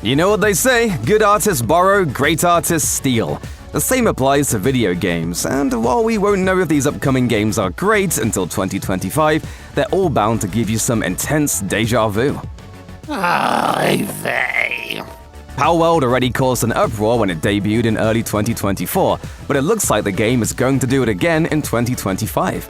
You know what they say, good artists borrow, great artists steal. The same applies to video games, and while we won't know if these upcoming games are great until 2025, they're all bound to give you some intense deja vu. Palworld already caused an uproar when it debuted in early 2024, but it looks like the game is going to do it again in 2025.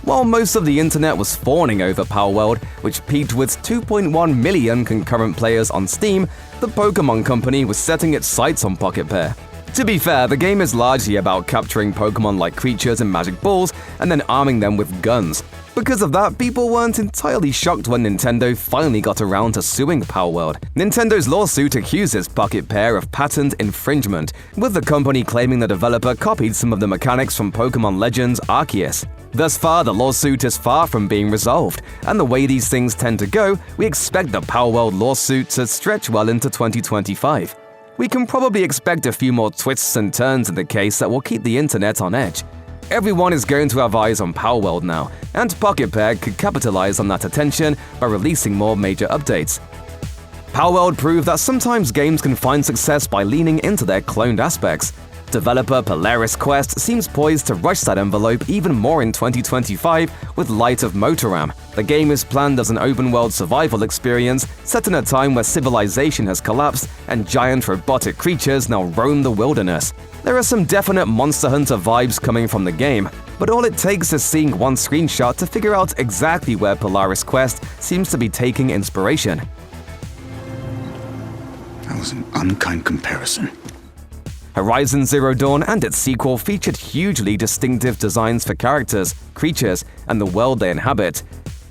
While most of the internet was fawning over Palworld, which peaked with 2.1 million concurrent players on Steam, the Pokémon company was setting its sights on Pocket Pair. To be fair, the game is largely about capturing Pokémon-like creatures in magic balls and then arming them with guns. Because of that, people weren't entirely shocked when Nintendo finally got around to suing Palworld. Nintendo's lawsuit accuses Pocket Pair of patent infringement, with the company claiming the developer copied some of the mechanics from Pokémon Legends Arceus. Thus far, the lawsuit is far from being resolved, and the way these things tend to go, we expect the Palworld lawsuit to stretch well into 2025. We can probably expect a few more twists and turns in the case that will keep the internet on edge. Everyone is going to have eyes on Palworld now, and Pocket Pair could capitalize on that attention by releasing more major updates. Palworld proved that sometimes games can find success by leaning into their cloned aspects. Developer Polaris Quest seems poised to rush that envelope even more in 2025 with Light of Motiram. The game is planned as an open-world survival experience set in a time where civilization has collapsed and giant robotic creatures now roam the wilderness. There are some definite Monster Hunter vibes coming from the game, but all it takes is seeing one screenshot to figure out exactly where Polaris Quest seems to be taking inspiration. That was an unkind comparison. Horizon Zero Dawn and its sequel featured hugely distinctive designs for characters, creatures, and the world they inhabit.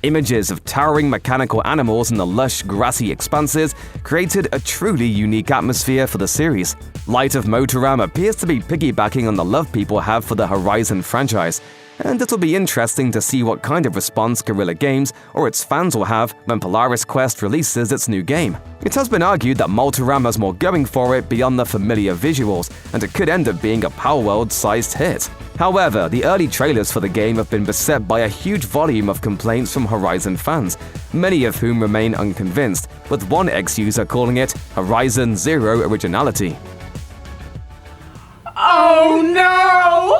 Images of towering mechanical animals in the lush, grassy expanses created a truly unique atmosphere for the series. Light of Motiram appears to be piggybacking on the love people have for the Horizon franchise, and it'll be interesting to see what kind of response Guerrilla Games or its fans will have when Polaris Quest releases its new game. It has been argued that Motiram has more going for it beyond the familiar visuals, and it could end up being a Palworld-sized hit. However, the early trailers for the game have been beset by a huge volume of complaints from Horizon fans, many of whom remain unconvinced, with one ex-user calling it Horizon Zero Originality. Oh no!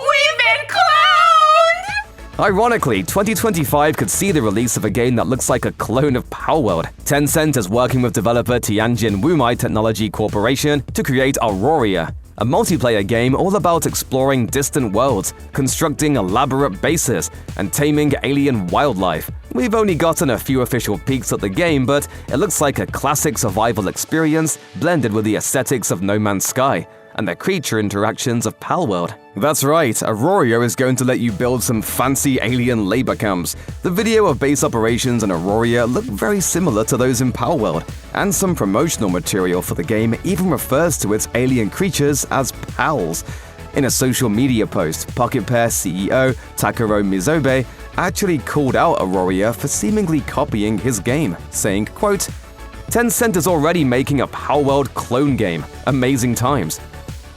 We've been cloned! Ironically, 2025 could see the release of a game that looks like a clone of Palworld. Tencent is working with developer Tianjin Wumai Technology Corporation to create Uproar, a multiplayer game all about exploring distant worlds, constructing elaborate bases, and taming alien wildlife. We've only gotten a few official peeks at the game, but it looks like a classic survival experience blended with the aesthetics of No Man's Sky and the creature interactions of Palworld. That's right, Uproar is going to let you build some fancy alien labor camps. The video of base operations in Uproar look very similar to those in Palworld, and some promotional material for the game even refers to its alien creatures as pals. In a social media post, Pocket Pair CEO Takuro Mizobe actually called out Uproar for seemingly copying his game, saying, quote, "Tencent is already making a Palworld clone game. Amazing times."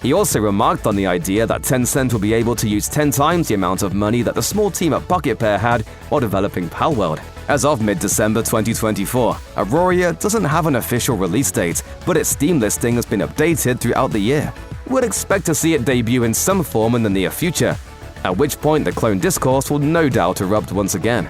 He also remarked on the idea that Tencent will be able to use 10 times the amount of money that the small team at Pocket Pair had while developing Palworld. As of mid-December 2024, Uproar doesn't have an official release date, but its Steam listing has been updated throughout the year. We'd expect to see it debut in some form in the near future, at which point the clone discourse will no doubt erupt once again.